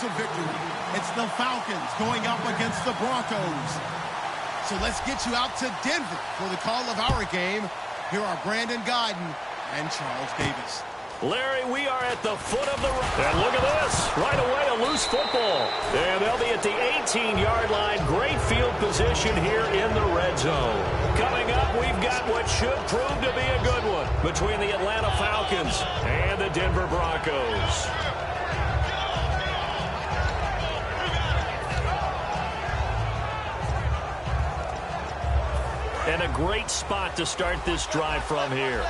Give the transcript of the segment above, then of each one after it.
to victory. It's the Falcons going up against the Broncos. So let's get you out to Denver for the call of our game. Here are Brandon Guyton and Charles Davis. Larry, we are at the foot of the run. And look at this. Right away, a loose football. And they'll be at the 18-yard line. Great field position here in the red zone. Coming up, we've got what should prove to be a good one between the Atlanta Falcons and the Denver Broncos. And a great spot to start this drive from here.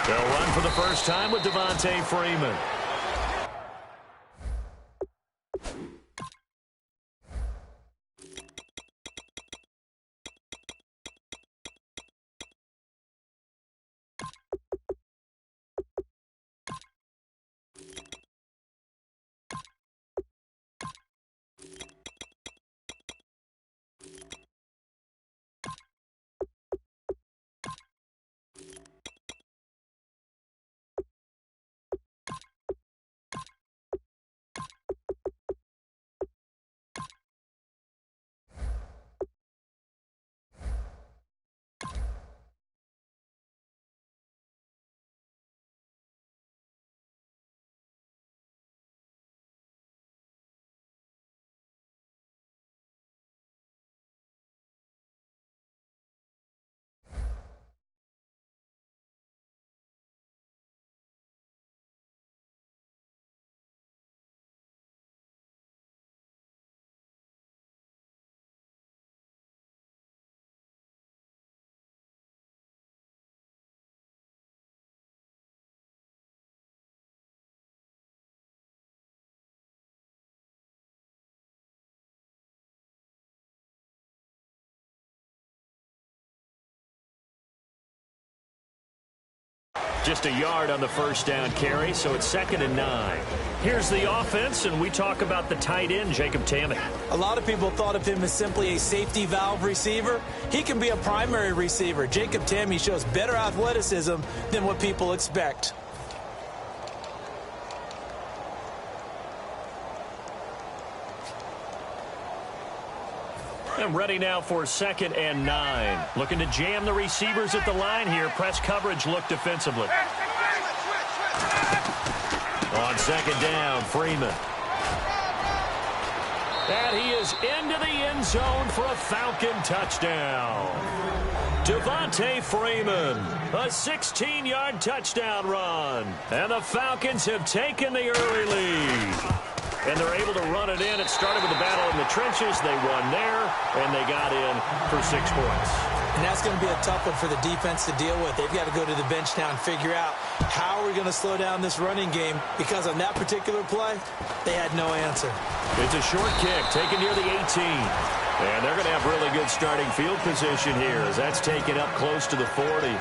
They'll run for the first time with Devontae Freeman. Just a yard on the first down carry, so it's 2nd and 9. Here's the offense, and we talk about the tight end, Jacob Tamme. A lot of people thought of him as simply a safety valve receiver. He can be a primary receiver. Jacob Tamme shows better athleticism than what people expect. And ready now for 2nd and 9. Looking to jam the receivers at the line here. Press coverage look defensively. On 2nd down, Freeman. And he is into the end zone for a Falcon touchdown. Devontae Freeman, a 16-yard touchdown run. And the Falcons have taken the early lead. And they're able to run it in. It started with a battle in the trenches. They won there, and they got in for 6 points. And that's going to be a tough one for the defense to deal with. They've got to go to the bench now and figure out how are we going to slow down this running game, because on that particular play, they had no answer. It's a short kick taken near the 18. And they're going to have really good starting field position here as that's taken up close to the 40.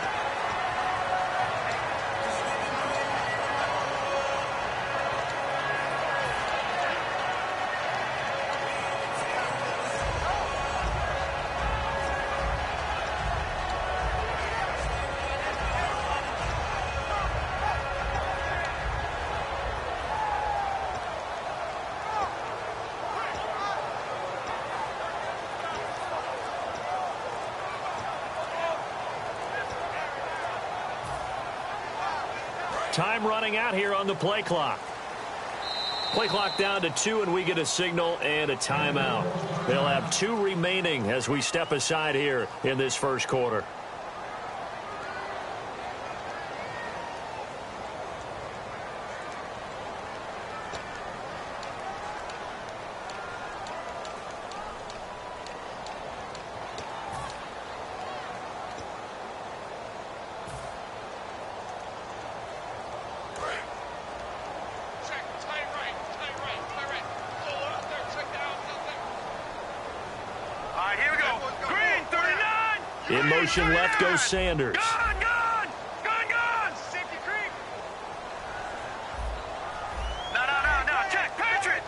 Time running out here on the play clock. Play clock down to 2, and we get a signal and a timeout. They'll have 2 remaining as we step aside here in this first quarter. In motion left goes Sanders. Gone! Safety creep! No, check! Patriot!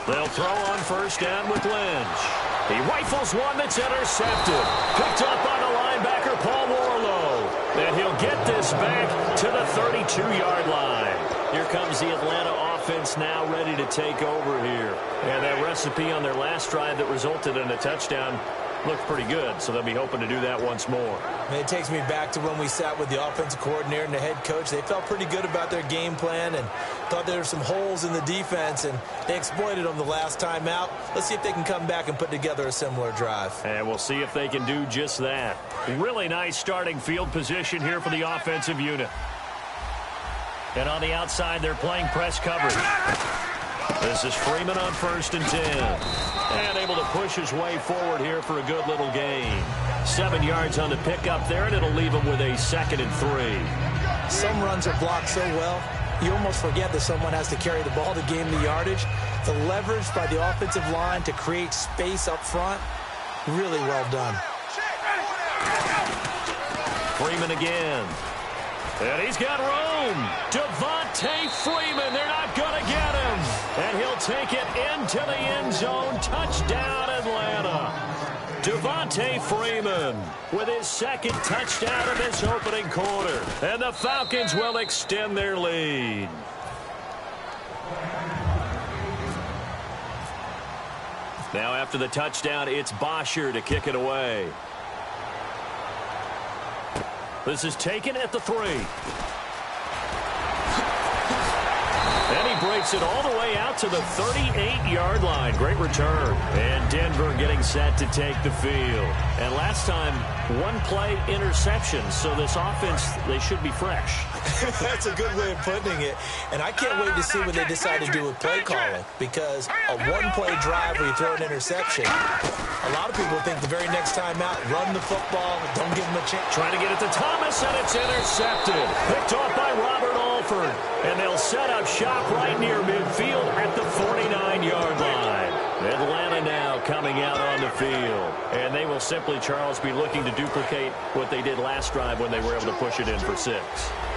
They'll throw on first down with Lynch. He rifles one that's intercepted. Picked up by the linebacker, Paul Warlow. And he'll get this back to the 32-yard line. Here comes the Atlanta offense now ready to take over here. And that recipe on their last drive that resulted in a touchdown looked pretty good, so they'll be hoping to do that once more. And it takes me back to when we sat with the offensive coordinator and the head coach. They felt pretty good about their game plan and thought there were some holes in the defense, and they exploited them the last time out. Let's see if they can come back and put together a similar drive. And we'll see if they can do just that. Really nice starting field position here for the offensive unit. And on the outside, they're playing press coverage. This is Freeman on 1st and 10. And able to push his way forward here for a good little gain. 7 yards on the pickup there, and it'll leave him with a 2nd and 3. Some runs are blocked so well, you almost forget that someone has to carry the ball to gain the yardage. The leverage by the offensive line to create space up front, really well done. Freeman again. And he's got room. Devontae Freeman. They're not going to get him. And he'll take it into the end zone. Touchdown, Atlanta. Devontae Freeman with his 2nd touchdown of this opening quarter. And the Falcons will extend their lead. Now after the touchdown, it's Bosher to kick it away. This is taken at the 3. And he breaks it all the way out to the 38-yard line. Great return. And Denver getting set to take the field. And last time, 1-play interception. So this offense, they should be fresh. That's a good way of putting it. And I can't wait to see what they decide to do with play calling. Because a 1-play drive where you throw an interception, a lot of people think the very next time out, run the football, don't give them a chance. Trying to get it to Thomas, and it's intercepted. Picked off by Robert Alford. And they'll set up shop right near midfield at the 49-yard line. Atlanta now coming out on the field. And they will simply, Charles, be looking to duplicate what they did last drive when they were able to push it in for 6.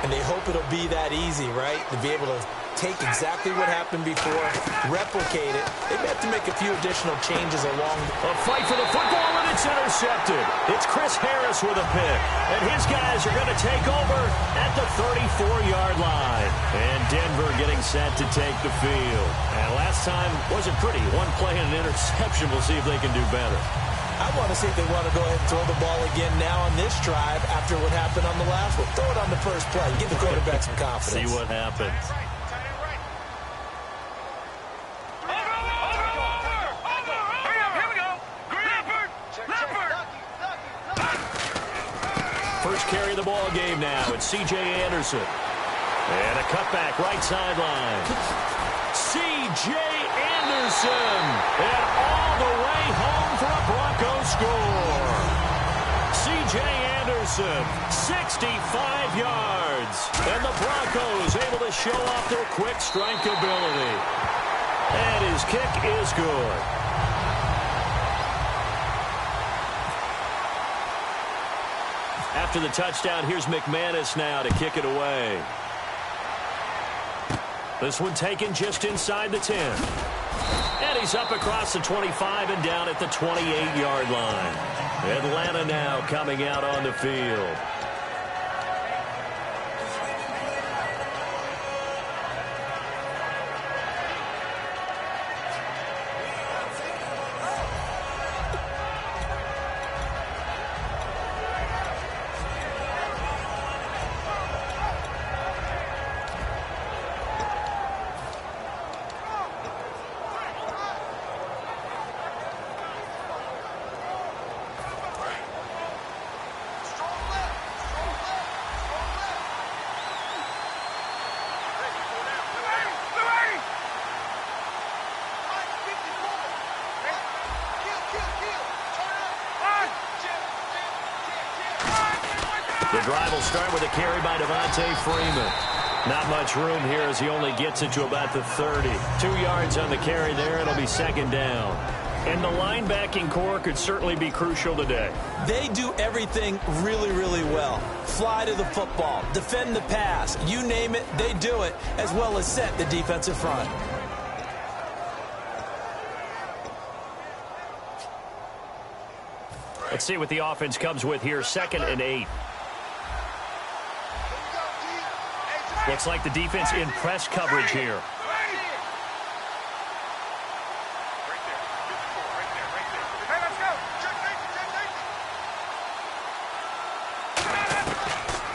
And they hope it'll be that easy, right? To be able to take exactly what happened before, replicate it. They may have to make a few additional changes along. A fight for the football, and it's intercepted. It's Chris Harris with a pick. And his guys are going to take over at the 34-yard line. And Denver getting set to take the field. And last time wasn't pretty. 1 play and an interception. We'll see if they can do better. I want to see if they want to go ahead and throw the ball again now on this drive after what happened on the last one. Throw it on the first play. Give the quarterback some confidence. See what happens. First carry of the ball game now. It's C.J. Anderson. And a cutback right sideline. C.J. Anderson. And all the way home for a Broncos score. C.J. Anderson, 65 yards. And the Broncos able to show off their quick strike ability. And his kick is good. After the touchdown, here's McManus now to kick it away. This one taken just inside the 10. And he's up across the 25 and down at the 28-yard line. Atlanta now coming out on the field. The drive will start with a carry by Devontae Freeman. Not much room here as he only gets it to about the 30. 2 yards on the carry there. It'll be 2nd down. And the linebacking core could certainly be crucial today. They do everything really, really well. Fly to the football, defend the pass, you name it, they do it, as well as set the defensive front. Let's see what the offense comes with here. 2nd and 8. Looks like the defense in press coverage here.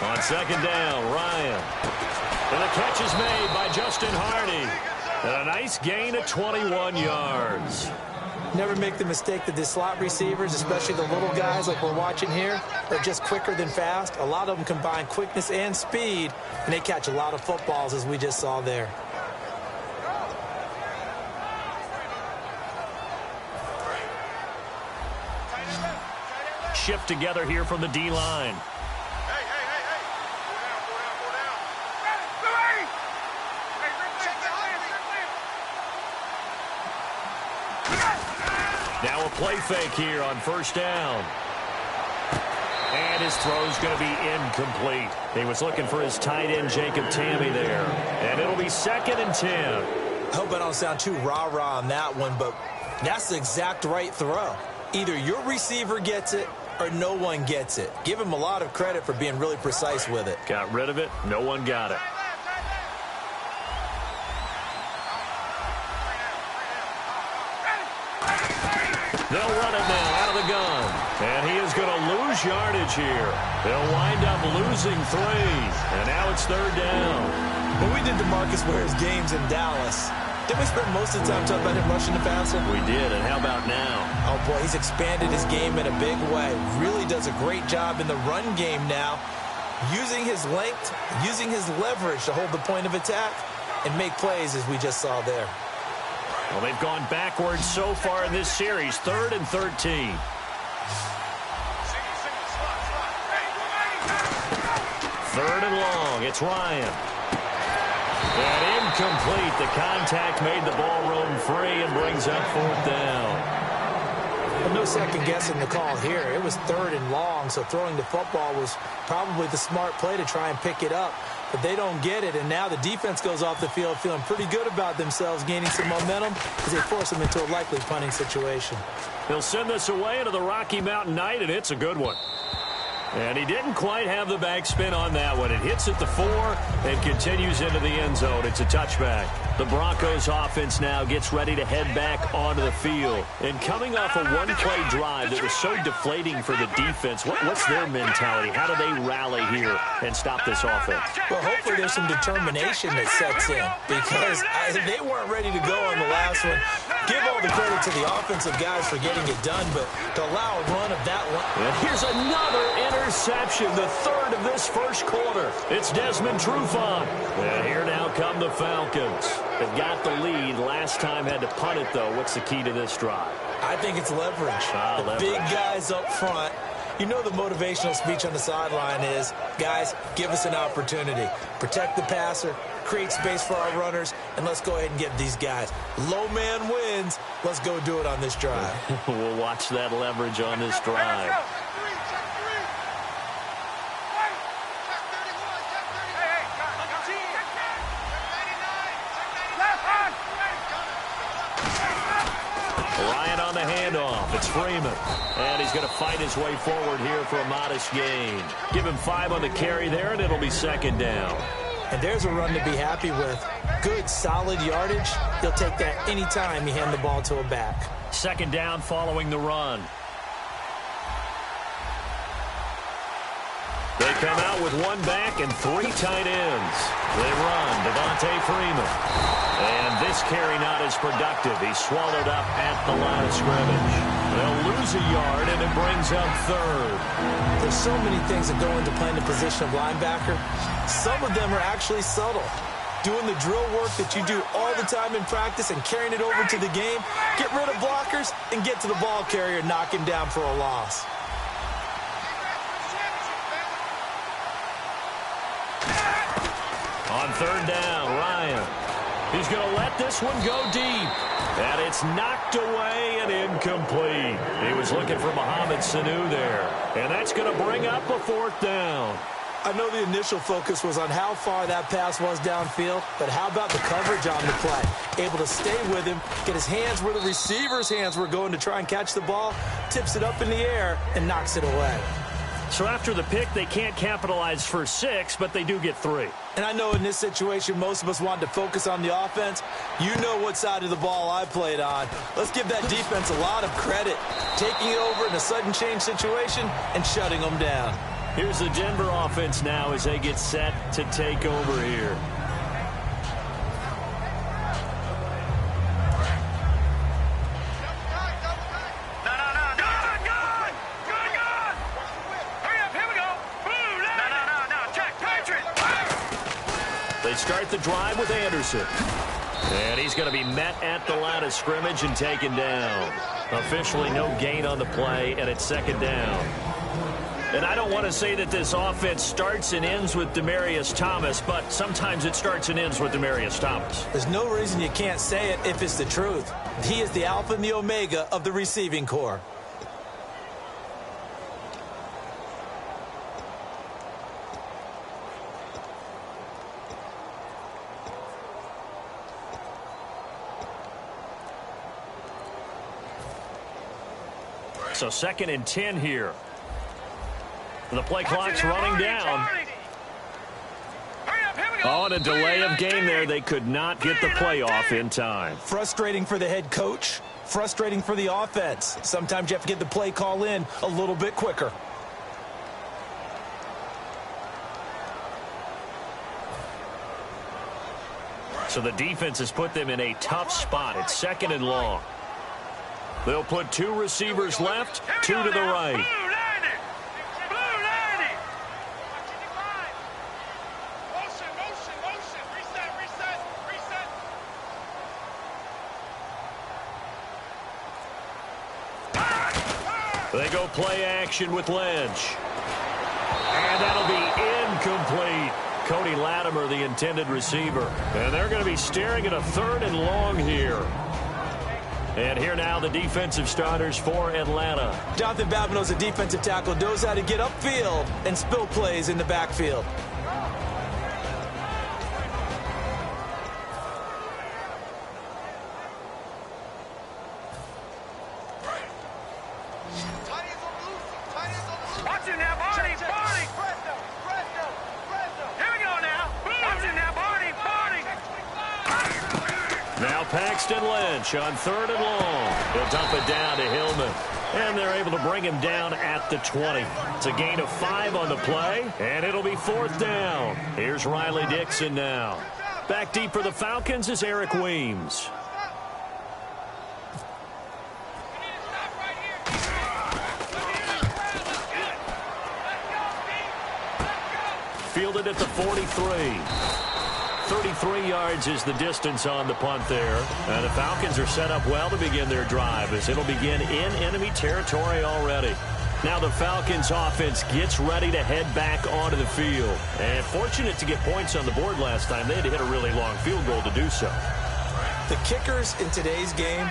On 2nd down, Ryan. And the catch is made by Justin Hardy. And a nice gain of 21 yards. Never make the mistake that the slot receivers, especially the little guys like we're watching here, are just quicker than fast. A lot of them combine quickness and speed, and they catch a lot of footballs, as we just saw there. Shift together here from the D-line. Now a play fake here on 1st down. And his throw's going to be incomplete. He was looking for his tight end, Jacob Tammy, there. And it'll be 2nd and 10. I hope I don't sound too rah-rah on that one, but that's the exact right throw. Either your receiver gets it or no one gets it. Give him a lot of credit for being really precise with it. Got rid of it. No one got it. They'll run it now out of the gun. And he is going to lose yardage here. They'll wind up losing 3. And now it's 3rd down. When we did DeMarcus Ware's games in Dallas, didn't we spend most of the time talking about him rushing the passer? We did, and how about now? Oh, boy, he's expanded his game in a big way. Really does a great job in the run game now, using his length, using his leverage to hold the point of attack and make plays as we just saw there. Well, they've gone backwards so far in this series. 3rd and 13. 3rd and long. It's Ryan. And incomplete. The contact made the ball roam free and brings up 4th down. Well, no second guessing the call here. It was 3rd and long, so throwing the football was probably the smart play to try and pick it up. But they don't get it, and now the defense goes off the field feeling pretty good about themselves, gaining some momentum as they force them into a likely punting situation. They'll send this away into the Rocky Mountain Night, and it's a good one. And he didn't quite have the backspin on that one. It hits at the 4 and continues into the end zone. It's a touchback. The Broncos offense now gets ready to head back onto the field. And coming off a one-play drive that was so deflating for the defense, what's their mentality? How do they rally here and stop this offense? Well, hopefully there's some determination that sets in because they weren't ready to go on the last one. Give all the credit to the offensive guys for getting it done, but to allow a run of that one. And here's another interception, the 3rd of this 1st quarter. It's Desmond Trufant. And here now come the Falcons. They've got the lead. Last time had to punt it, though. What's the key to this drive? I think it's leverage. Leverage. Big guys up front. You know the motivational speech on the sideline is, guys, give us an opportunity. Protect the passer, create space for our runners, and let's go ahead and get these guys. Low man wins. Let's go do it on this drive. We'll watch that leverage on this drive. Ryan on the handoff. It's Freeman. And he's going to fight his way forward here for a modest gain. Give him 5 on the carry there, and it'll be 2nd down. And there's a run to be happy with. Good, solid yardage. He'll take that anytime you hand the ball to a back. 2nd down following the run. They come out with 1 back and 3 tight ends. They run Devontae Freeman. And this carry not as productive. He's swallowed up at the line of scrimmage. They'll lose a yard, and it brings up 3rd. There's so many things that go into playing the position of linebacker. Some of them are actually subtle. Doing the drill work that you do all the time in practice and carrying it over to the game. Get rid of blockers and get to the ball carrier and knock him down for a loss. On 3rd down, Ryan. He's going to let this one go deep. And it's knocked away and incomplete. He was looking for Mohamed Sanu there. And that's going to bring up a 4th down. I know the initial focus was on how far that pass was downfield, but how about the coverage on the play? Able to stay with him, get his hands where the receiver's hands were going to try and catch the ball, tips it up in the air, and knocks it away. So after the pick, they can't capitalize for 6, but they do get 3. And I know in this situation, most of us wanted to focus on the offense. You know what side of the ball I played on. Let's give that defense a lot of credit, taking it over in a sudden change situation and shutting them down. Here's the Denver offense now as they get set to take over here. They start the drive with Anderson. And he's going to be met at the line of scrimmage and taken down. Officially no gain on the play, and it's 2nd down. And I don't want to say that this offense starts and ends with Demaryius Thomas, but sometimes it starts and ends with Demaryius Thomas. There's no reason you can't say it if it's the truth. He is the alpha and the omega of the receiving corps. So 2nd and 10 here. The play clock's running down. Oh, and a delay of game there. They could not get the play off in time. Frustrating for the head coach. Frustrating for the offense. Sometimes you have to get the play call in a little bit quicker. So the defense has put them in a tough spot. It's 2nd and long. They'll put 2 receivers left, 2 to the right. They go play action with Lynch. And that'll be incomplete. Cody Latimer, the intended receiver. And they're going to be staring at a 3rd and long here. And here now the defensive starters for Atlanta. Jonathan Babineau's a defensive tackle, knows how to get upfield and spill plays in the backfield. Paxton Lynch on 3rd and long. He'll dump it down to Hillman. And they're able to bring him down at the 20. It's a gain of 5 on the play, and it'll be 4th down. Here's Riley Dixon now. Back deep for the Falcons is Eric Weems. Fielded at the 43. 33 yards is the distance on the punt there. And the Falcons are set up well to begin their drive as it'll begin in enemy territory already. Now the Falcons offense gets ready to head back onto the field. And fortunate to get points on the board last time. They had to hit a really long field goal to do so. The kickers in today's game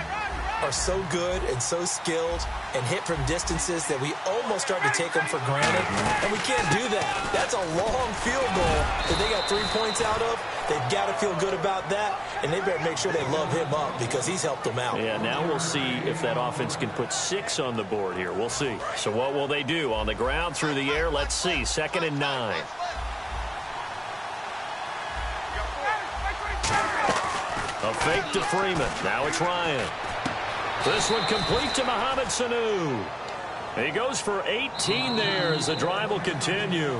are so good and so skilled and hit from distances that we almost start to take them for granted, and we can't do that. That's a long field goal that they got 3 points out of. They've got to feel good about that, and they better make sure they love him up because he's helped them out. Yeah, now we'll see if that offense can put 6 on the board here. We'll see. So what will they do? On the ground, through the air, let's see. 2nd and 9. A fake to Freeman. Now it's Ryan. This one complete to Mohamed Sanu. He goes for 18 there as the drive will continue.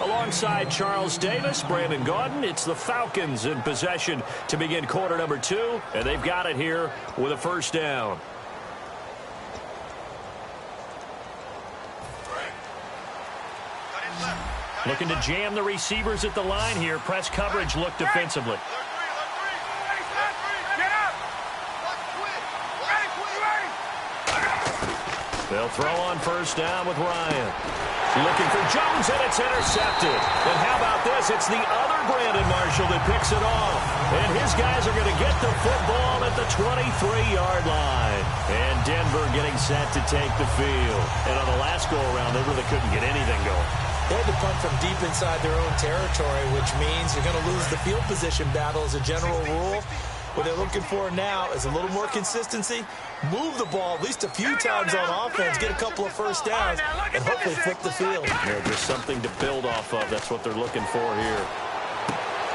Alongside Charles Davis, Brandon Gaudin, it's the Falcons in possession to begin quarter number 2, and they've got it here with a 1st down. Looking to jam the receivers at the line here. Press coverage look defensively. They'll throw on 1st down with Ryan. Looking for Jones, and it's intercepted. And how about this? It's the other Brandon Marshall that picks it off. And his guys are going to get the football at the 23-yard line. And Denver getting set to take the field. And on the last go-around, they really couldn't get anything going. They had to punt from deep inside their own territory, which means you're going to lose the field position battle as a general rule. What they're looking for now is a little more consistency, move the ball at least a few times on offense, get a couple of first downs, and hopefully flip the field. Yeah, just something to build off of. That's what they're looking for here.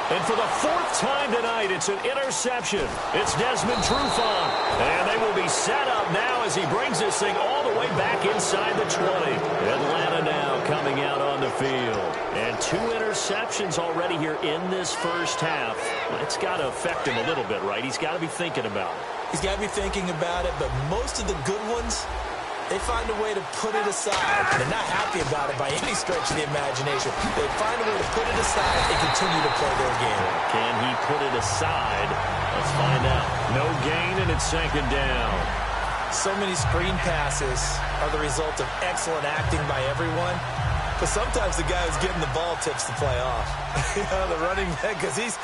And for the fourth time tonight, it's an interception. It's Desmond Trufant. And they will be set up now as he brings this thing all the way back inside the 20. Atlanta now coming out on the field. And 2 interceptions already here in this first half. It's got to affect him a little bit, right? He's got to be thinking about it. He's got to be thinking about it, but most of the good ones, they find a way to put it aside. They're not happy about it by any stretch of the imagination. They find a way to put it aside and continue to play their game. Can he put it aside? Let's find out. No gain, and it's second down. So many screen passes are the result of excellent acting by everyone. But sometimes the guy who's getting the ball tips the play off. The running back, because he's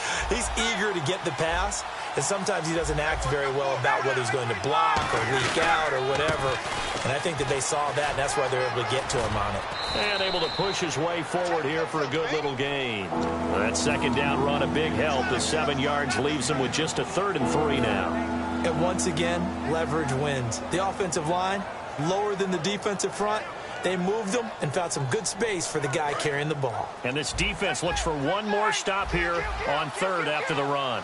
eager to get the pass, and sometimes he doesn't act very well about whether he's going to block or leak out or whatever. And I think that they saw that, and that's why they're able to get to him on it. And able to push his way forward here for a good little gain. That second down run, a big help. The 7 yards leaves him with just a 3rd and 3 now. And once again, leverage wins. The offensive line, lower than the defensive front. They moved them and found some good space for the guy carrying the ball. And this defense looks for one more stop here on 3rd after the run.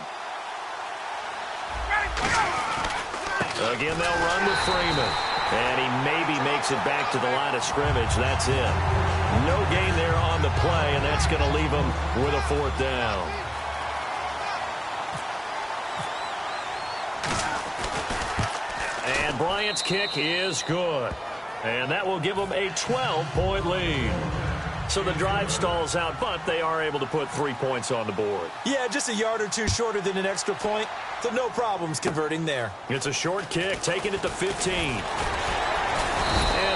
Again, they'll run with Freeman. And he maybe makes it back to the line of scrimmage. That's it. No gain there on the play, and that's going to leave him with a 4th down. And Bryant's kick is good. And that will give them a 12-point lead. So the drive stalls out, but they are able to put 3 points on the board. Yeah, just a yard or two shorter than an extra point. So no problems converting there. It's a short kick, taking it to 15. And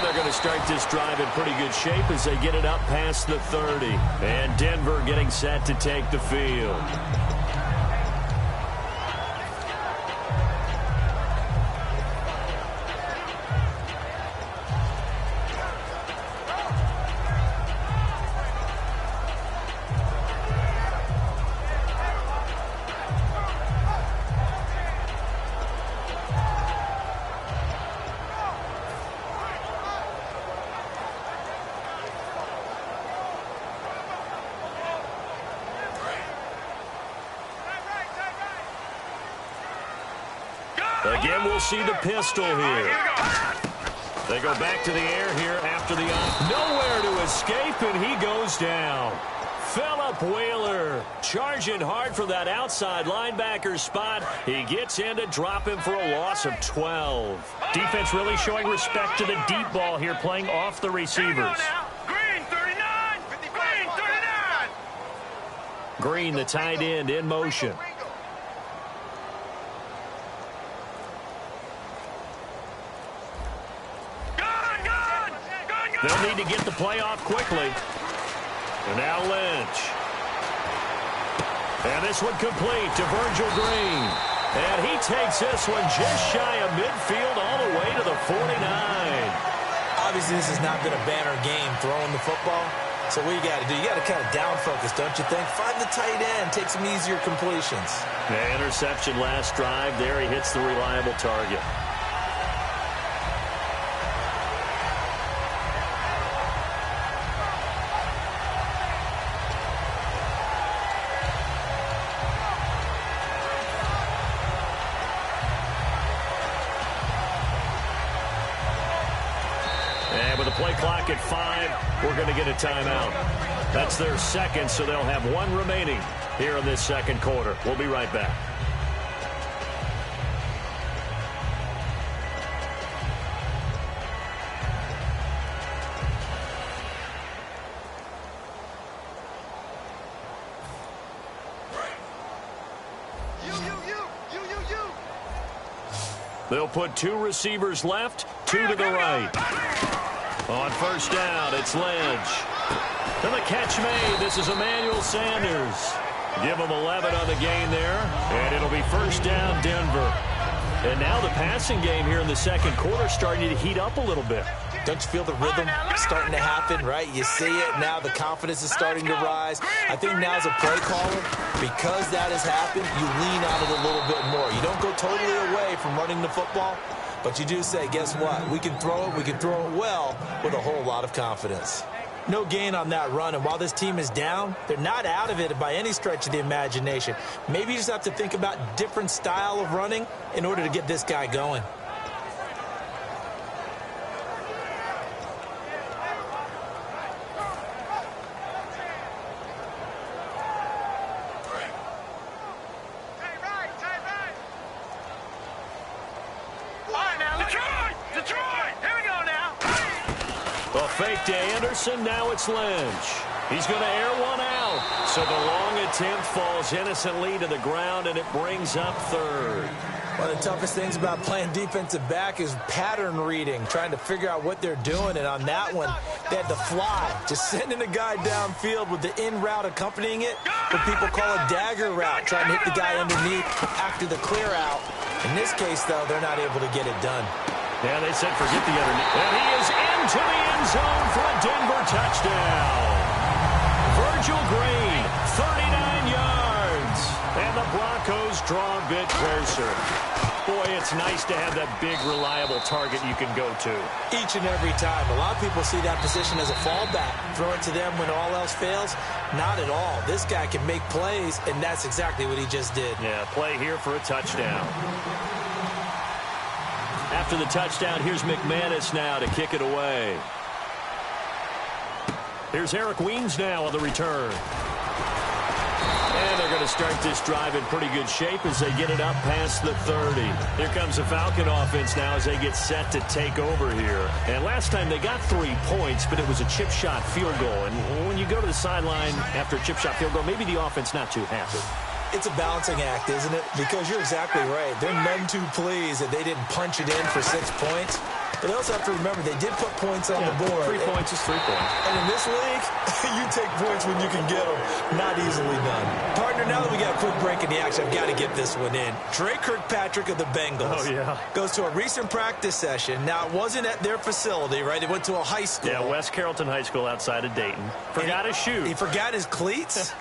they're going to start this drive in pretty good shape as they get it up past the 30. And Denver getting set to take the field. Again, we'll see the pistol here. They go back to the air here after the nowhere to escape, and he goes down. Phillip Wheeler charging hard for that outside linebacker spot. He gets in to drop him for a loss of 12. Defense really showing respect to the deep ball here, playing off the receivers. Green 39. Green 39. Green, the tight end, in motion. They'll need to get the play off quickly. And now Lynch. And this one complete to Virgil Green. And he takes this one just shy of midfield all the way to the 49. Obviously, this has not been a banner game throwing the football. So what you got to do, you got to kind of down focus, don't you think? Find the tight end, take some easier completions. The interception last drive. There he hits the reliable target. And with the play clock at 5, we're going to get a timeout. That's their second, so they'll have 1 remaining here in this second quarter. We'll be right back. They'll put 2 receivers left, 2 to the right. On first down, it's Lynch. To the catch made. This is Emmanuel Sanders. Give him 11 on the gain there, and it'll be first down, Denver. And now the passing game here in the second quarter starting to heat up a little bit. Don't you feel the rhythm starting to happen, right? You see it now. The confidence is starting to rise. I think now as a play caller, because that has happened, you lean on it a little bit more. You don't go totally away from running the football, but you do say, guess what? We can throw it. We can throw it well with a whole lot of confidence. No gain on that run, and while this team is down, they're not out of it by any stretch of the imagination. Maybe you just have to think about different style of running in order to get this guy going. Fake to Anderson, now it's Lynch. He's going to air one out. So the long attempt falls innocently to the ground, and it brings up third. One of the toughest things about playing defensive back is pattern reading, trying to figure out what they're doing. And on that one, they had to fly, just sending a guy downfield with the in route accompanying it, what people call a dagger route, trying to hit the guy underneath after the clear out. In this case, though, they're not able to get it done. Yeah, they said forget the underneath. And he is into the end zone for a Denver touchdown. Virgil Green, 39 yards. And the Broncos draw a bit closer. Boy, it's nice to have that big, reliable target you can go to. Each and every time. A lot of people see that position as a fallback. Throw it to them when all else fails. Not at all. This guy can make plays, and that's exactly what he just did. Yeah, play here for a touchdown. After the touchdown, here's McManus now to kick it away. Here's Eric Weems now on the return. And they're going to start this drive in pretty good shape as they get it up past the 30. Here comes the Falcon offense now as they get set to take over here. And last time they got 3 points, but it was a chip shot field goal. And when you go to the sideline after a chip shot field goal, maybe the offense not too happy. It's a balancing act, isn't it? Because you're exactly right. They're none too pleased that they didn't punch it in for 6 points. But they also have to remember they did put points on the board. 3 points is 3 points. And in this league, you take points when you can get them. Not easily done. Partner, now that we got a quick break in the action, I've got to get this one in. Trey Kirkpatrick of the Bengals goes to a recent practice session. Now, it wasn't at their facility, right? It went to a high school. Yeah, West Carrollton High School outside of Dayton. Forgot his shoes. He forgot his cleats?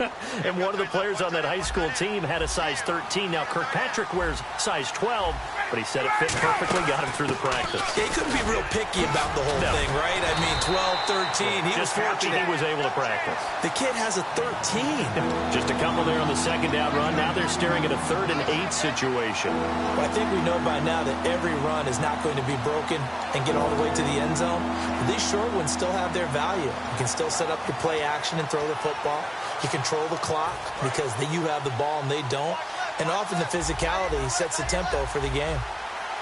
And one of the players on that high school team had a size 13. Now, Kirkpatrick wears size 12, but he said it fit perfectly, got him through the practice. Yeah, he couldn't be real picky about the whole thing, right? I mean, 12, 13. He was fortunate. He was able to practice. The kid has a 13. Just a couple there on the second down run. Now they're staring at a 3rd and 8 situation. Well, I think we know by now that every run is not going to be broken and get all the way to the end zone. But these short ones still have their value. You can still set up your play action and throw the football. You control the clock because you have the ball and they don't. And often the physicality sets the tempo for the game.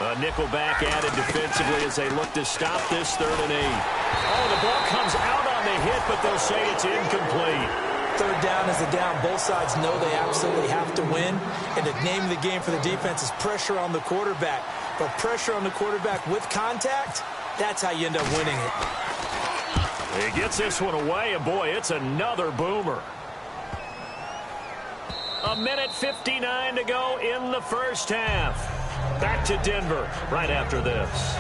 A nickel back added defensively as they look to stop this 3rd and 8. Oh, the ball comes out on the hit, but they'll say it's incomplete. 3rd down is the down. Both sides know they absolutely have to win. And the name of the game for the defense is pressure on the quarterback. But pressure on the quarterback with contact, that's how you end up winning it. He gets this one away, and boy, it's another boomer. 1:59 to go in the first half. Back to Denver right after this.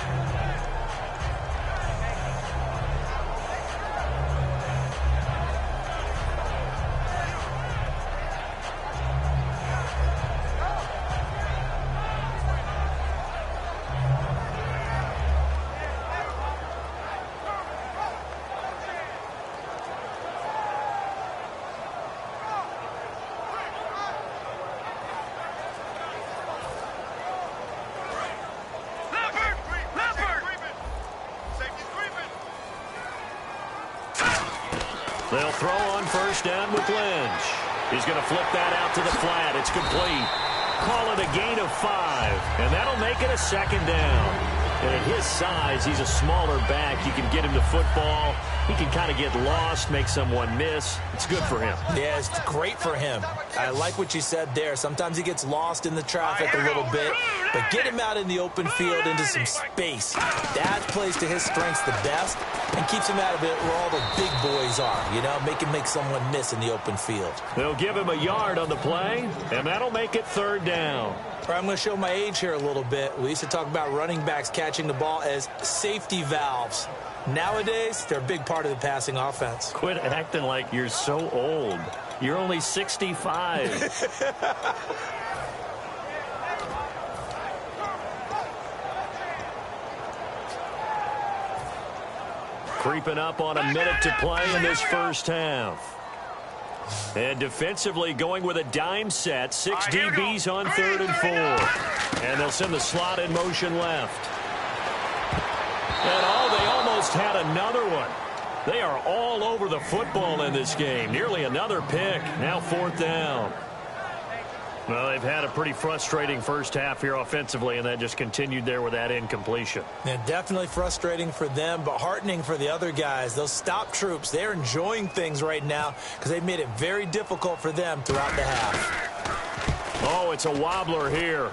They'll throw on first down with Lynch. He's going to flip that out to the flat. It's complete. Call it a gain of 5, and that'll make it a 2nd down. And at his size, he's a smaller back. You can get him to football. He can kind of get lost, make someone miss. It's good for him. Yeah, it's great for him. I like what you said there. Sometimes he gets lost in the traffic a little bit, but get him out in the open field into some space. That plays to his strengths the best and keeps him out of it where all the big boys are, you know, make someone miss in the open field. They'll give him a yard on the play, and that'll make it 3rd down. All right, I'm going to show my age here a little bit. We used to talk about running backs catching catching the ball as safety valves. Nowadays, they're a big part of the passing offense. Quit acting like you're so old. You're only 65. Creeping up on a minute to play in this first half. And defensively going with a dime set. 6 DBs on 3rd and 4. And they'll send the slot in motion left. And they almost had another one. They are all over the football in this game. Nearly another pick. Now 4th down. Well, they've had a pretty frustrating first half here offensively, and that just continued there with that incompletion. Yeah, definitely frustrating for them, but heartening for the other guys. Those stop troops, they're enjoying things right now because they've made it very difficult for them throughout the half. Oh, it's a wobbler here.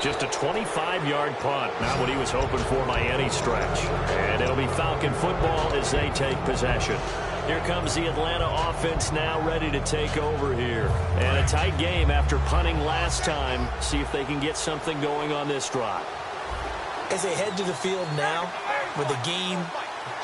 Just a 25-yard punt. Not what he was hoping for by any stretch. And it'll be Falcon football as they take possession. Here comes the Atlanta offense now ready to take over here. And a tight game after punting last time. See if they can get something going on this drive. As they head to the field now, with the game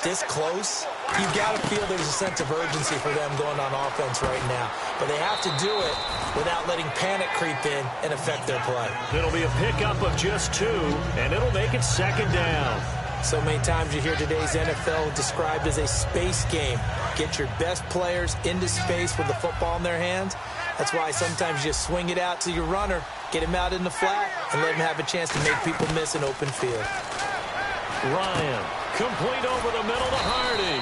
this close, you've got to feel there's a sense of urgency for them going on offense right now. But they have to do it without letting panic creep in and affect their play. It'll be a pickup of just 2, and it'll make it 2nd down. So many times you hear today's NFL described as a space game. Get your best players into space with the football in their hands. That's why sometimes you just swing it out to your runner, get him out in the flat, and let him have a chance to make people miss an open field. Ryan, complete over the middle to Hardy.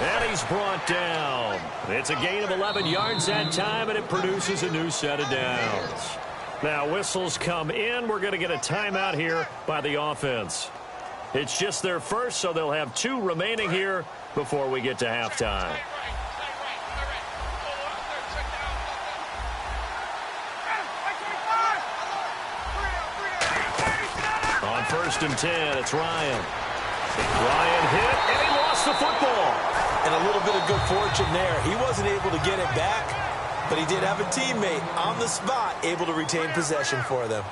And he's brought down. It's a gain of 11 yards that time, and it produces a new set of downs. Now whistles come in. We're going to get a timeout here by the offense. It's just their first, so they'll have 2 remaining here before we get to halftime. On 1st and 10, it's Ryan. Ryan hit, and he lost the football. And a little bit of good fortune there. He wasn't able to get it back, but he did have a teammate on the spot able to retain possession for them.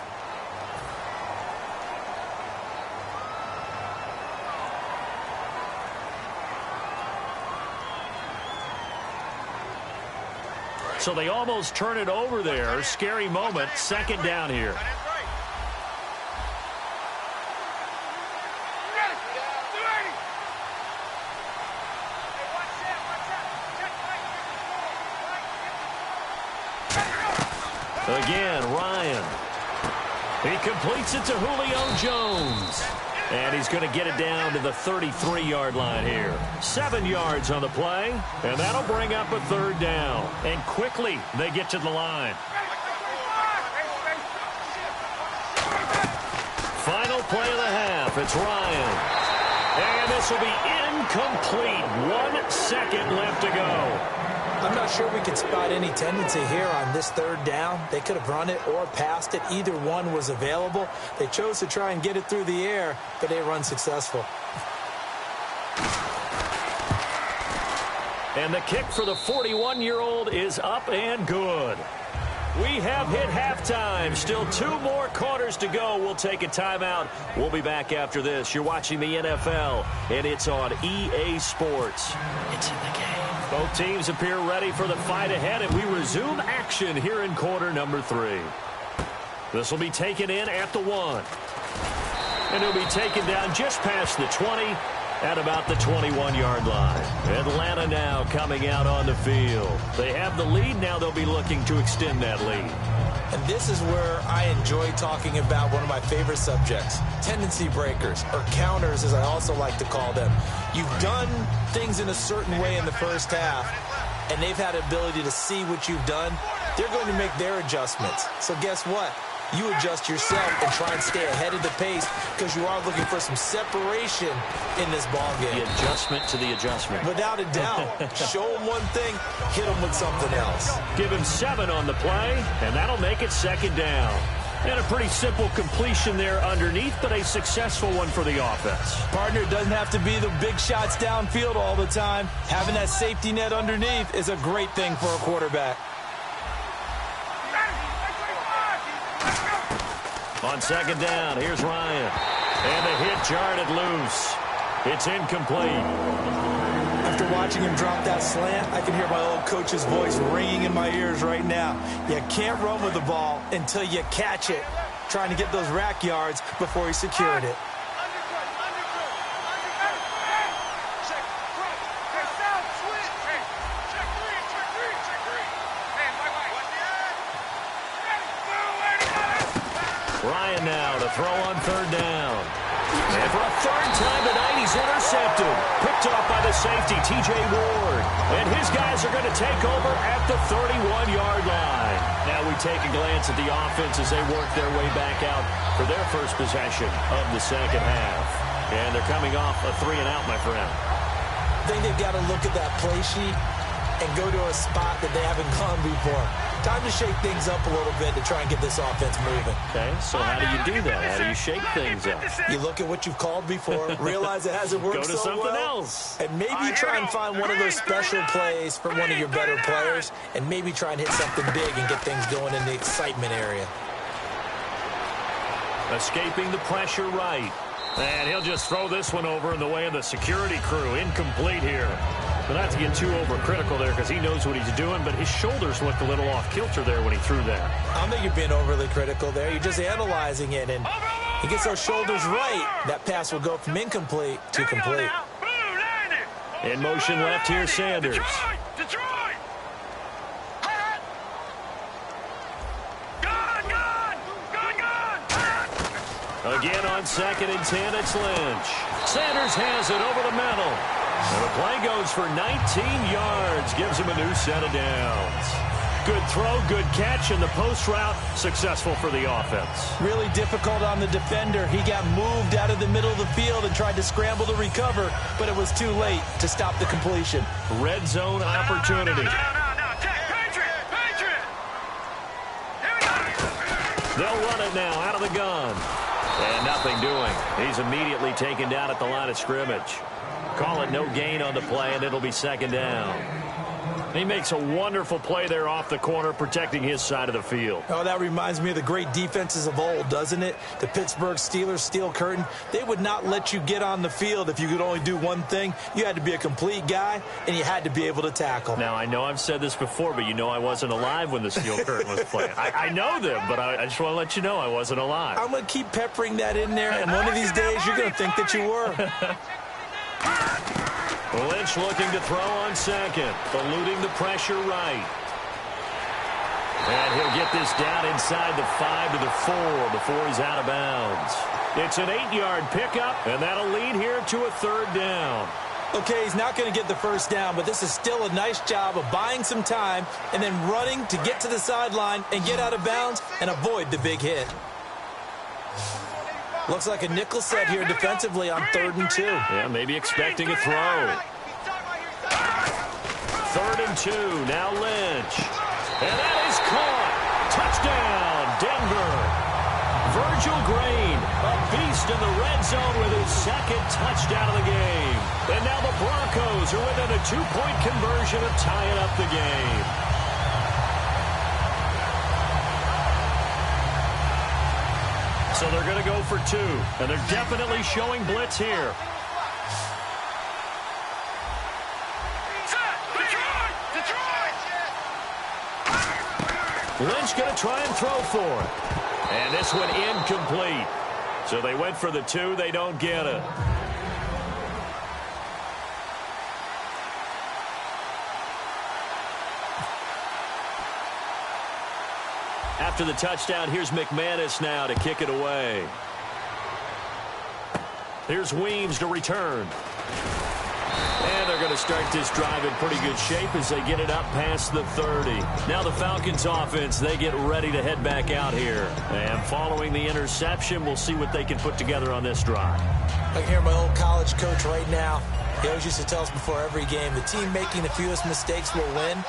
So they almost turn it over there. Scary moment. 2nd down here. Again, Ryan. He completes it to Julio Jones. And he's going to get it down to the 33-yard line here. 7 yards on the play, and that'll bring up a 3rd down. And quickly, they get to the line. Final play of the half. It's Ryan. And this will be incomplete. 1 second left to go. I'm not sure we can spot any tendency here on this 3rd down. They could have run it or passed it. Either one was available. They chose to try and get it through the air, but they were unsuccessful. And the kick for the 41-year-old is up and good. We have hit halftime. Still 2 more quarters to go. We'll take a timeout. We'll be back after this. You're watching the NFL, and it's on EA Sports. It's in the game. Both teams appear ready for the fight ahead, and we resume action here in quarter number 3. This will be taken in at the 1. And it'll be taken down just past the 20 at about the 21-yard line. Atlanta now coming out on the field. They have the lead. Now they'll be looking to extend that lead. And this is where I enjoy talking about one of my favorite subjects, tendency breakers, or counters as I also like to call them. You've done things in a certain way in the first half, and they've had the ability to see what you've done. They're going to make their adjustments. So guess what? You adjust yourself and try and stay ahead of the pace because you are looking for some separation in this ballgame. The adjustment to the adjustment. Without a doubt. Show them one thing, hit them with something else. Give him 7 on the play, and that'll make it 2nd down. And a pretty simple completion there underneath, but a successful one for the offense. Partner, it doesn't have to be the big shots downfield all the time. Having that safety net underneath is a great thing for a quarterback. On second down, here's Ryan. And the hit jarred it loose. It's incomplete. After watching him drop that slant, I can hear my old coach's voice ringing in my ears right now. You can't run with the ball until you catch it. Trying to get those rack yards before he secured it. Ryan now to throw on third down. And for a third time tonight, he's intercepted. Picked off by the safety, T.J. Ward. And his guys are going to take over at the 31-yard line. Now we take a glance at the offense as they work their way back out for their first possession of the second half. And they're coming off a 3-and-out, my friend. I think they've got to look at that play sheet and go to a spot that they haven't gone before. Time to shake things up a little bit to try and get this offense moving. Okay, so how do you do that? How do you shake things up? You look at what you've called before, realize it hasn't worked so well. Go to something else. And maybe you try and find one of those special plays from one of your better players, and maybe try and hit something big and get things going in the excitement area. Escaping the pressure right. And he'll just throw this one over in the way of the security crew. Incomplete here. But not to get too overcritical there because he knows what he's doing, but his shoulders looked a little off kilter there when he threw that. I don't think you're being overly critical there. You're just analyzing it, and he gets those shoulders right. That pass will go from incomplete to complete. In motion left here, Sanders. Detroit! Again on 2nd and 10, it's Lynch. Sanders has it over the middle. And the play goes for 19 yards. Gives him a new set of downs. Good throw, good catch, and the post route successful for the offense. Really difficult on the defender. He got moved out of the middle of the field and tried to scramble to recover, but it was too late to stop the completion. Red zone opportunity. They'll run it now out of the gun. And nothing doing. He's immediately taken down at the line of scrimmage. Call it no gain on the play, and it'll be second down. He makes a wonderful play there off the corner, protecting his side of the field. Oh, that reminds me of the great defenses of old, doesn't it? The Pittsburgh Steelers steel curtain. They would not let you get on the field if you could only do one thing. You had to be a complete guy, and you had to be able to tackle. Now, I know I've said this before, but you know I wasn't alive when the steel curtain was playing. I know them, but I just want to let you know I wasn't alive. I'm going to keep peppering that in there, and one of these days you're going to think that you were. Lynch looking to throw on second, eluding the pressure right. And he'll get this down inside the 5 to the 4 before he's out of bounds. It's an 8-yard pickup, and that'll lead here to a third down. Okay, he's not going to get the first down, but this is still a nice job of buying some time and then running to get to the sideline and get out of bounds and avoid the big hit. Looks like a nickel set here defensively on 3rd and 2. Yeah, maybe expecting a throw. 3rd and 2, now Lynch. And that is caught. Touchdown, Denver. Virgil Green, a beast in the red zone with his 2nd touchdown of the game. And now the Broncos are within a 2-point conversion of tying up the game. So they're going to go for 2, and they're definitely showing blitz here. Lynch going to try and throw for it. And this one incomplete. So they went for the 2, they don't get it. After the touchdown, here's McManus now to kick it away. Here's Weems to return. And they're going to start this drive in pretty good shape as they get it up past the 30. Now the Falcons offense, they get ready to head back out here. And following the interception, we'll see what they can put together on this drive. I can hear my old college coach right now. He always used to tell us before every game, the team making the fewest mistakes will win.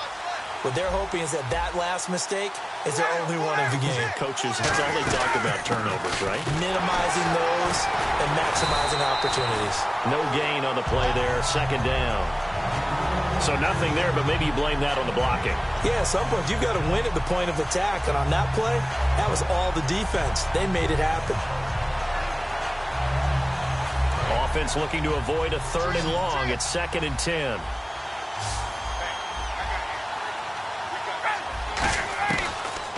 What they're hoping is that last mistake is their only one of the game. Coaches, that's all they talk about, turnovers, right? Minimizing those and maximizing opportunities. No gain on the play there, second down. So nothing there, but maybe you blame that on the blocking. Yeah, at some point you've got to win at the point of attack. And on that play, that was all the defense. They made it happen. Offense looking to avoid a 3rd and long. It's 2nd and 10.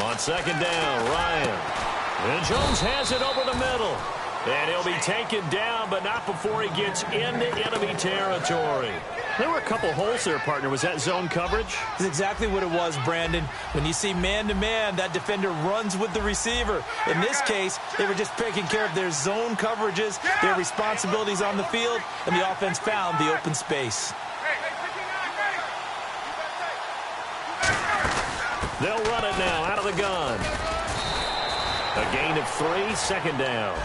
On 2nd down, Ryan. And Jones has it over the middle. And he'll be taken down, but not before he gets into enemy territory. There were a couple holes there, partner. Was that zone coverage? That's exactly what it was, Brandon. When you see man-to-man, that defender runs with the receiver. In this case, they were just taking care of their zone coverages, their responsibilities on the field, and the offense found the open space. They'll run it now out of the gun. A gain of 3, 2nd down.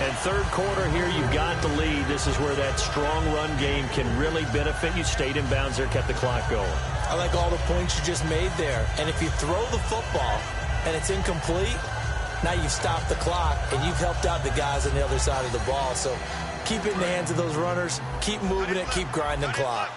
And 3rd quarter here, you've got the lead. This is where that strong run game can really benefit you. Stayed in bounds there, kept the clock going. I like all the points you just made there. And if you throw the football and it's incomplete, now you've stopped the clock and you've helped out the guys on the other side of the ball. So keep it in the hands of those runners. Keep moving it. Keep grinding clock.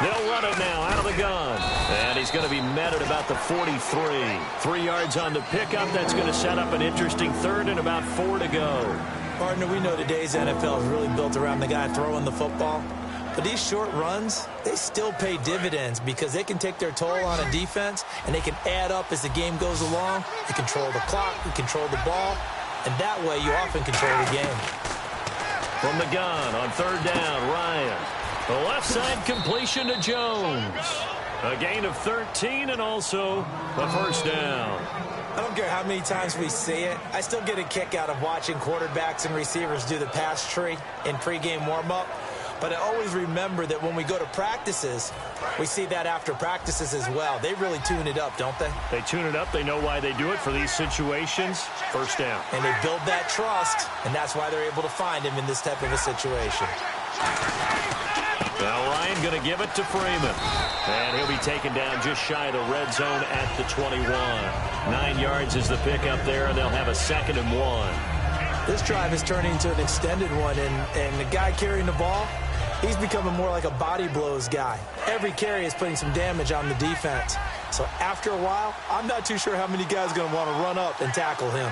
They'll run it now out of the gun. And he's going to be met at about the 43. 3 yards on the pickup. That's going to set up an interesting 3rd and about 4 to go. Partner, we know today's NFL is really built around the guy throwing the football. But these short runs, they still pay dividends because they can take their toll on a defense and they can add up as the game goes along. They control the clock, they control the ball, and that way you often control the game. From the gun on 3rd down, Ryan. The left side completion to Jones. A gain of 13 and also a 1st down. I don't care how many times we see it. I still get a kick out of watching quarterbacks and receivers do the pass tree in pregame warm-up. But I always remember that when we go to practices, we see that after practices as well. They really tune it up, don't they? They tune it up. They know why they do it for these situations. 1st down. And they build that trust, and that's why they're able to find him in this type of a situation. Now Ryan going to give it to Freeman. And he'll be taken down just shy of the red zone at the 21. 9 yards is the pickup there, and they'll have a 2nd and 1. This drive is turning into an extended one, and the guy carrying the ball, he's becoming more like a body blows guy. Every carry is putting some damage on the defense. So after a while, I'm not too sure how many guys are going to want to run up and tackle him.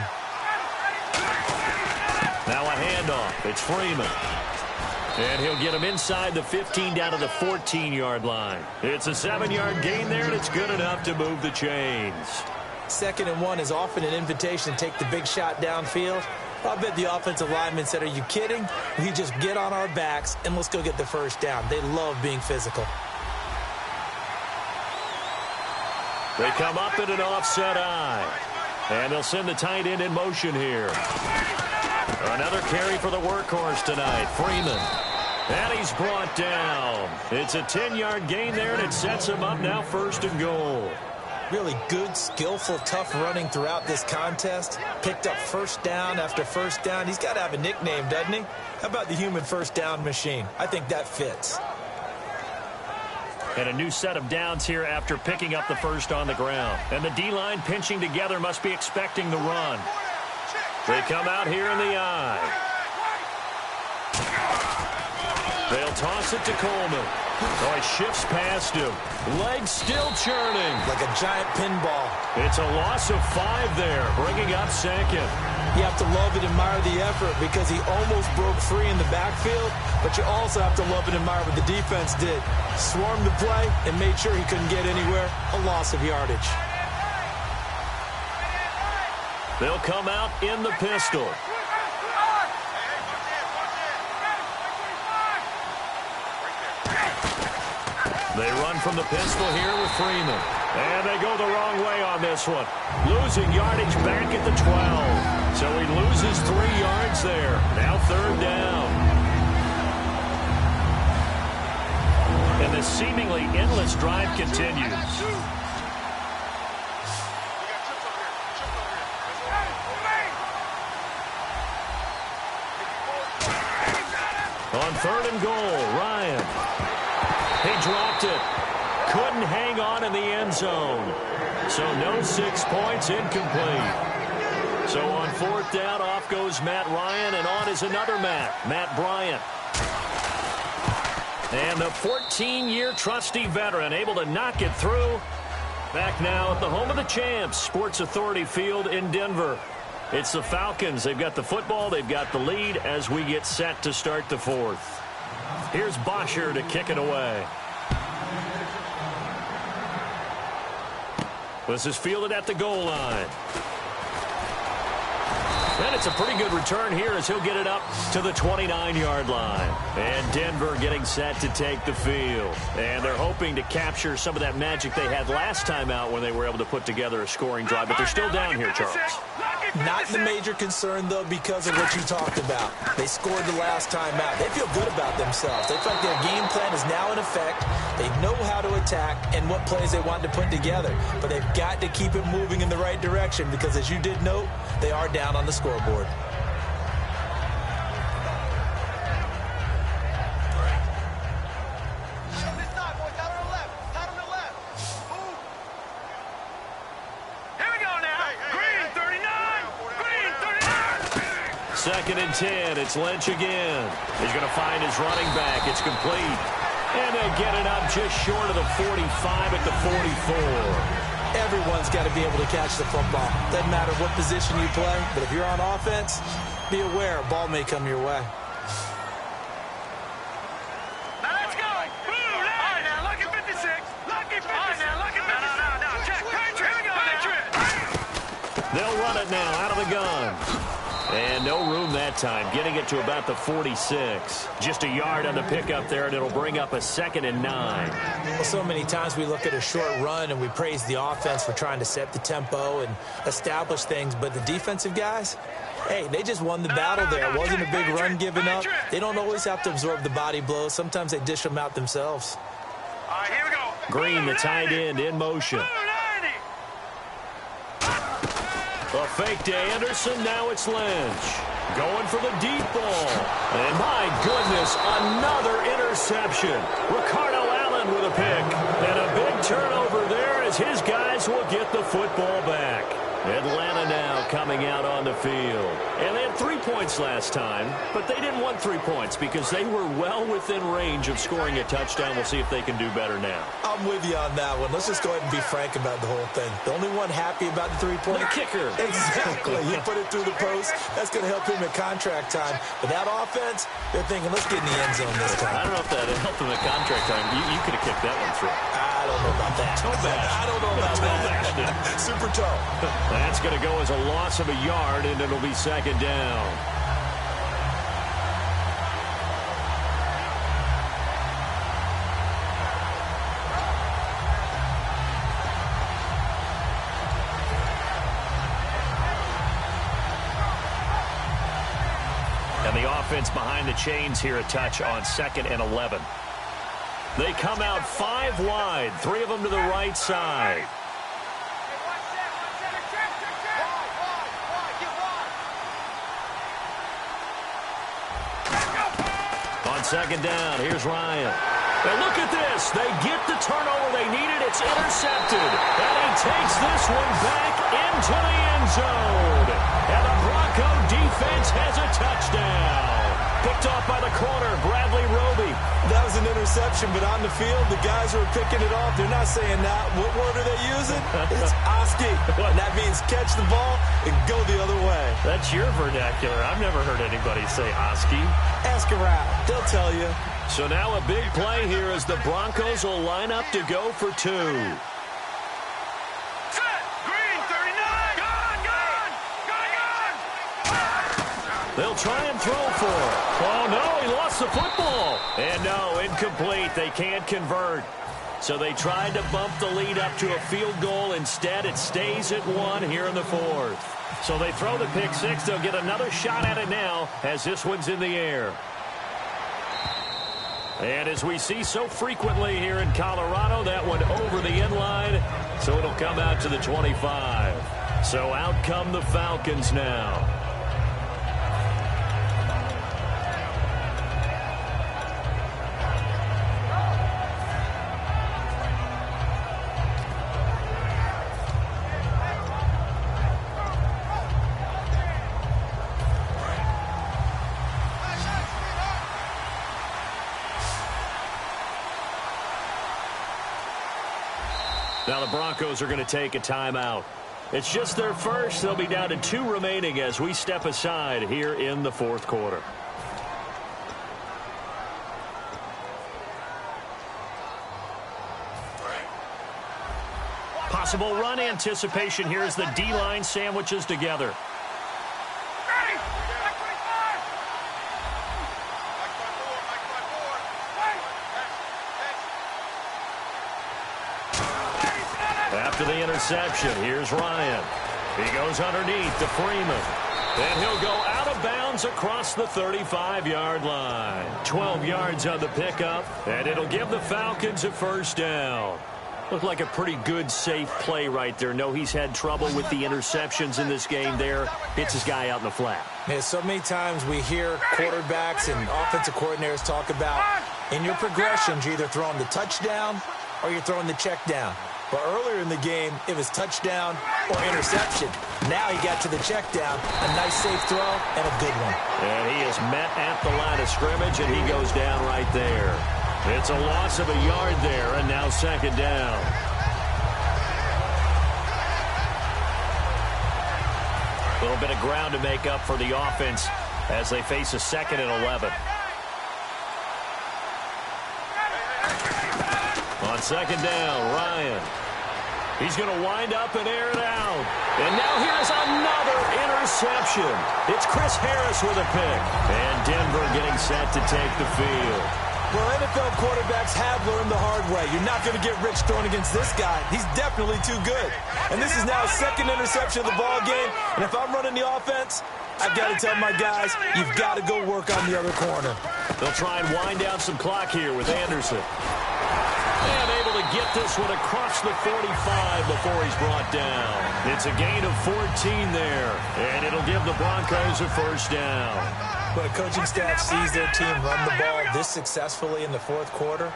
Now a handoff. It's Freeman. And he'll get him inside the 15 down to the 14-yard line. It's a 7-yard gain there, and it's good enough to move the chains. 2nd and 1 is often an invitation to take the big shot downfield. I bet the offensive lineman said, "Are you kidding? We just get on our backs and let's go get the 1st down." They love being physical. They come up in an offset eye. And they'll send the tight end in motion here. Another carry for the workhorse tonight, Freeman. And he's brought down. It's a 10-yard gain there, and it sets him up now 1st and goal. Really good, skillful, tough running throughout this contest. Picked up 1st down after 1st down. He's got to have a nickname, doesn't he? How about the human 1st down machine? I think that fits. And a new set of downs here after picking up the 1st on the ground. And the D-line pinching together must be expecting the run. They come out here in the eye. They'll toss it to Coleman. Oh, he shifts past him. Legs still churning. Like a giant pinball. It's a loss of 5 there, bringing up 2nd. You have to love and admire the effort because he almost broke free in the backfield, but you also have to love and admire what the defense did. Swarmed the play and made sure he couldn't get anywhere. A loss of yardage. They'll come out in the pistol. They run from the pistol here with Freeman. And they go the wrong way on this one. Losing yardage back at the 12. So he loses 3 yards there. Now 3rd down. And the seemingly endless drive continues. On 3rd and goal, Ryan. He dropped it. Couldn't hang on in the end zone. So no 6 points, incomplete. So on 4th down, off goes Matt Ryan, and on is another Matt Bryant. And the 14-year trusty veteran able to knock it through. Back now at the home of the champs, Sports Authority Field in Denver. It's the Falcons. They've got the football. They've got the lead as we get set to start the 4th. Here's Bosher to kick it away. This is fielded at the goal line. And it's a pretty good return here as he'll get it up to the 29-yard line. And Denver getting set to take the field. And they're hoping to capture some of that magic they had last time out when they were able to put together a scoring drive. But they're still down here, Charles. Not the major concern, though, because of what you talked about. They scored the last time out. They feel good about themselves. They feel like their game plan is now in effect. They know how to attack and what plays they want to put together. But they've got to keep it moving in the right direction because, as you did note, they are down on the scoreboard. Second and 10. It's Lynch again. He's going to find his running back. It's complete. And they get it up just short of the 45 at the 44. Everyone's got to be able to catch the football. Doesn't matter what position you play, but if you're on offense, be aware a ball may come your way. Now let's go. Boom. All right, now look at 56. Lucky 56. All right, now look at 56. No. Check. Patriot. Here we go, Patriot. They'll run it now out of the gun. And no room that time, getting it to about the 46. Just a yard on the pickup there, and it'll bring up a 2nd and 9. Well, so many times we look at a short run and we praise the offense for trying to set the tempo and establish things, but the defensive guys, hey, they just won the battle there. It wasn't a big run given up. They don't always have to absorb the body blows. Sometimes they dish them out themselves. All right, here we go. Green, the tight end, in motion. A fake to Anderson, now it's Lynch. Going for the deep ball. And my goodness, another interception. Ricardo Allen with a pick. And a big turnover there as his guys will get the football back. Atlanta now coming out on the field. And they had 3 points last time, but they didn't want 3 points because they were well within range of scoring a touchdown. We'll see if they can do better now. I'm with you on that one. Let's just go ahead and be frank about the whole thing. The only one happy about the 3-point. The kicker. Exactly. You put it through the post. That's going to help him at contract time. But that offense, they're thinking, let's get in the end zone this time. I don't know if that helped him at contract time. You could have kicked that one through. I don't know about that. I don't know about that. Super toe. That's going to go as a loss of a yard, and it'll be 2nd down. And the offense behind the chains here, a touch on 2nd and 11. They come out 5 wide, 3 of them to the right side. On 2nd down, here's Ryan. And look at this. They get the turnover they needed. It's intercepted. And he takes this one back into the end zone. And the Bronco defense has a touchdown. Picked off by the corner, Bradley Roby. That was an interception, but on the field, the guys who are picking it off, they're not saying that. What word are they using? It's Oski. And that means catch the ball and go the other way. That's your vernacular. I've never heard anybody say Oski. Ask around. They'll tell you. So now a big play here as the Broncos will line up to go for 2. They'll try and throw for it. Oh, no, he lost the football. And no, incomplete. They can't convert. So they tried to bump the lead up to a field goal. Instead, it stays at 1 here in the 4th. So they throw the pick 6. They'll get another shot at it now as this one's in the air. And as we see so frequently here in Colorado, that one over the end line. So it'll come out to the 25. So out come the Falcons now. Now the Broncos are going to take a timeout. It's just their first. They'll be down to 2 remaining as we step aside here in the fourth quarter. Possible run anticipation here as the D-line sandwiches together. After the interception, here's Ryan. He goes underneath to Freeman. And he'll go out of bounds across the 35-yard line. 12 yards on the pickup, and it'll give the Falcons a first down. Looked like a pretty good, safe play right there. No, he's had trouble with the interceptions in this game there. Hits his guy out in the flat. Yeah, so many times we hear quarterbacks and offensive coordinators talk about in your progressions, you're either throwing the touchdown or you're throwing the check down. But earlier in the game, it was touchdown or interception. Now he got to the check down, a nice safe throw, and a good one. And he is met at the line of scrimmage, and he goes down right there. It's a loss of a yard there, and now second down. A little bit of ground to make up for the offense as they face a 2nd and 11. On second down, Ryan. He's going to wind up and air it out. And now here's another interception. It's Chris Harris with a pick. And Denver getting set to take the field. Well, NFL quarterbacks have learned the hard way. You're not going to get rich throwing against this guy. He's definitely too good. And this is now his 2nd interception of the ball game. And if I'm running the offense, I've got to tell my guys, you've got to go work on the other corner. They'll try and wind down some clock here with Anderson. And able to get this one across the 45 before he's brought down. It's a gain of 14 there. And it'll give the Broncos a first down. When a coaching staff sees their team run the ball this successfully in the fourth quarter,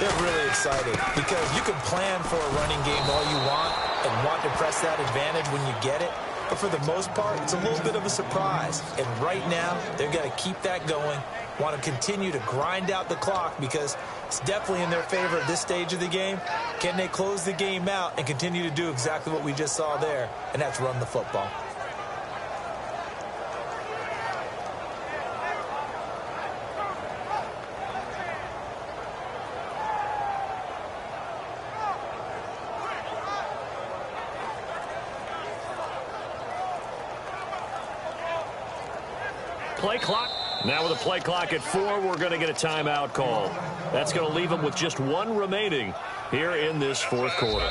they're really excited because you can plan for a running game all you want and want to press that advantage when you get it. But for the most part, it's a little bit of a surprise. And right now, they've got to keep that going, want to continue to grind out the clock because it's definitely in their favor at this stage of the game. Can they close the game out and continue to do exactly what we just saw there, and that's run the football. Play clock. Now with a play clock at 4, we're going to get a timeout call. That's going to leave them with just 1 remaining here in this fourth quarter.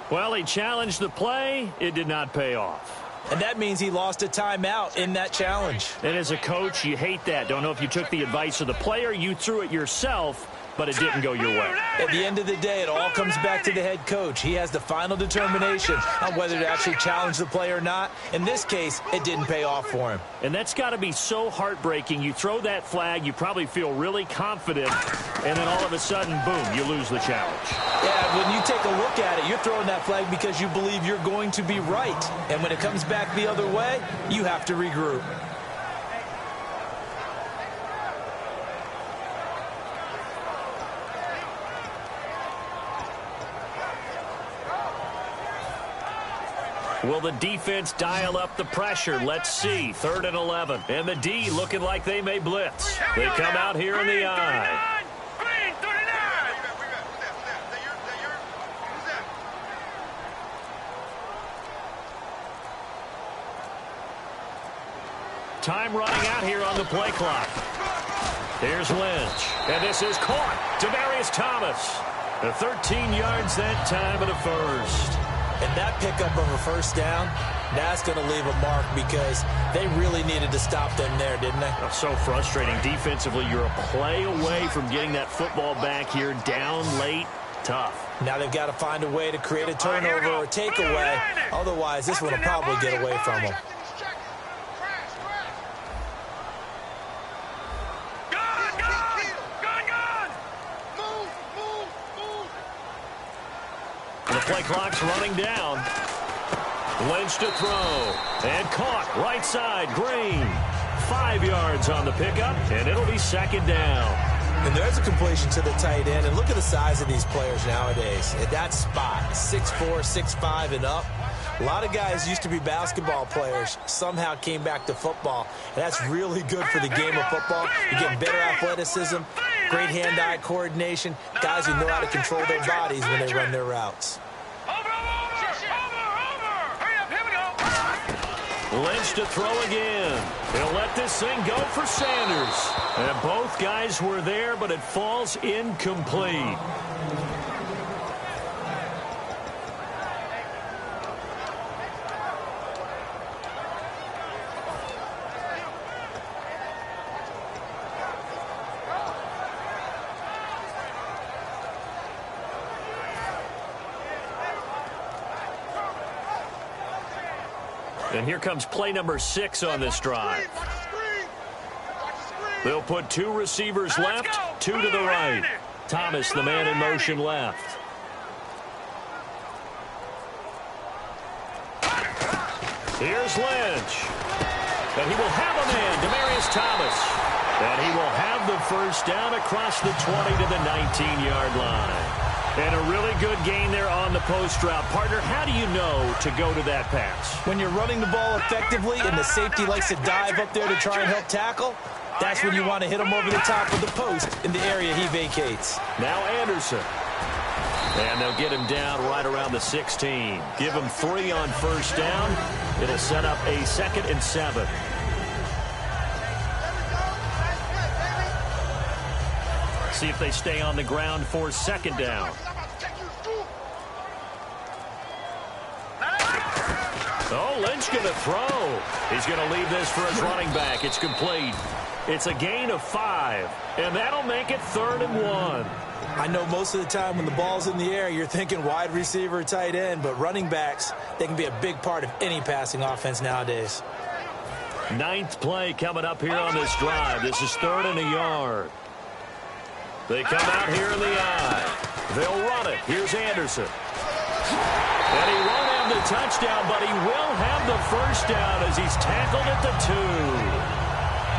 Well, he challenged the play. It did not pay off. And that means he lost a timeout in that challenge. And as a coach, you hate that. Don't know if you took the advice of the player, you threw it yourself, but it didn't go your way. At the end of the day, it all comes back to the head coach. He has the final determination on whether to actually challenge the play or not. In this case, it didn't pay off for him. And that's got to be so heartbreaking. You throw that flag, you probably feel really confident, and then all of a sudden, boom, you lose the challenge. Yeah, when you take a look at it, you're throwing that flag because you believe you're going to be right. And when it comes back the other way, you have to regroup. Will the defense dial up the pressure? Let's see. 3rd and 11. And the D looking like they may blitz. They come out here in the I. Time running out here on the play clock. Here's Lynch. And this is caught. Demaryius Thomas. The 13 yards that time of the first. And that pickup of a first down, that's going to leave a mark because they really needed to stop them there, didn't they? Oh, so frustrating. Defensively, you're a play away from getting that football back here down late. Tough. Now they've got to find a way to create a turnover or takeaway. Otherwise, this one will probably get away from them. The play clock's running down. Lynch to throw. And caught right side. Green. 5 yards on the pickup, and it'll be second down. And there's a completion to the tight end. And look at the size of these players nowadays. At that spot, 6'4", 6'5", and up. A lot of guys used to be basketball players, somehow came back to football. And that's really good for the game of football. You get better athleticism, great hand-eye coordination, guys who know how to control their bodies when they run their routes. Lynch to throw again. He'll let this thing go for Sanders. And both guys were there, but it falls incomplete. And here comes play number 6 on this drive. They'll put 2 receivers left, 2 to the right. Thomas, the man in motion left. Here's Lynch. And he will have a man, Demaryius Thomas. And he will have the first down across the 20 to the 19-yard line. And a really good gain there on the post route. Partner, how do you know to go to that pass? When you're running the ball effectively and the safety likes to dive up there to try and help tackle, that's when you want to hit him over the top of the post in the area he vacates. Now Anderson. And they'll get him down right around the 16. Give him 3 on first down. It'll set up a 2nd and 7. See if they stay on the ground for 2nd down. Oh, Lynch going to throw. He's going to leave this for his running back. It's complete. It's a gain of 5, and that'll make it 3rd and 1. I know most of the time when the ball's in the air, you're thinking wide receiver, tight end, but running backs, they can be a big part of any passing offense nowadays. 9th play coming up here on this drive. This is 3rd and a yard. They come out here in the eye. They'll run it. Here's Anderson. And he won't have the touchdown, but he will have the first down as he's tackled at the 2.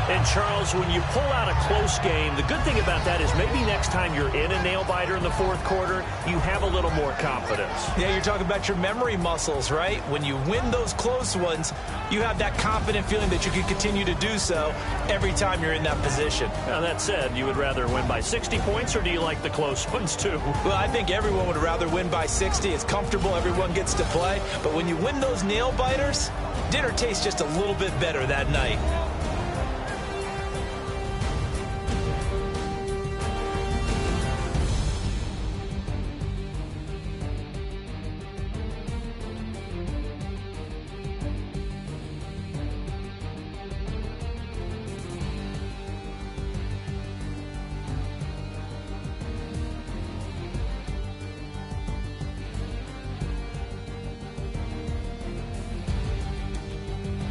And, Charles, when you pull out a close game, the good thing about that is maybe next time you're in a nail-biter in the 4th quarter, you have a little more confidence. Yeah, you're talking about your memory muscles, right? When you win those close ones, you have that confident feeling that you can continue to do so every time you're in that position. Now, that said, you would rather win by 60 points, or do you like the close ones, too? Well, I think everyone would rather win by 60. It's comfortable. Everyone gets to play. But when you win those nail-biters, dinner tastes just a little bit better that night.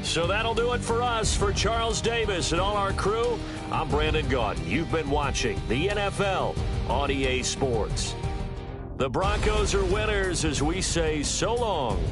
So that'll do it for us. For Charles Davis and all our crew, I'm Brandon Gaudin. You've been watching the NFL on EA Sports. The Broncos are winners as we say so long.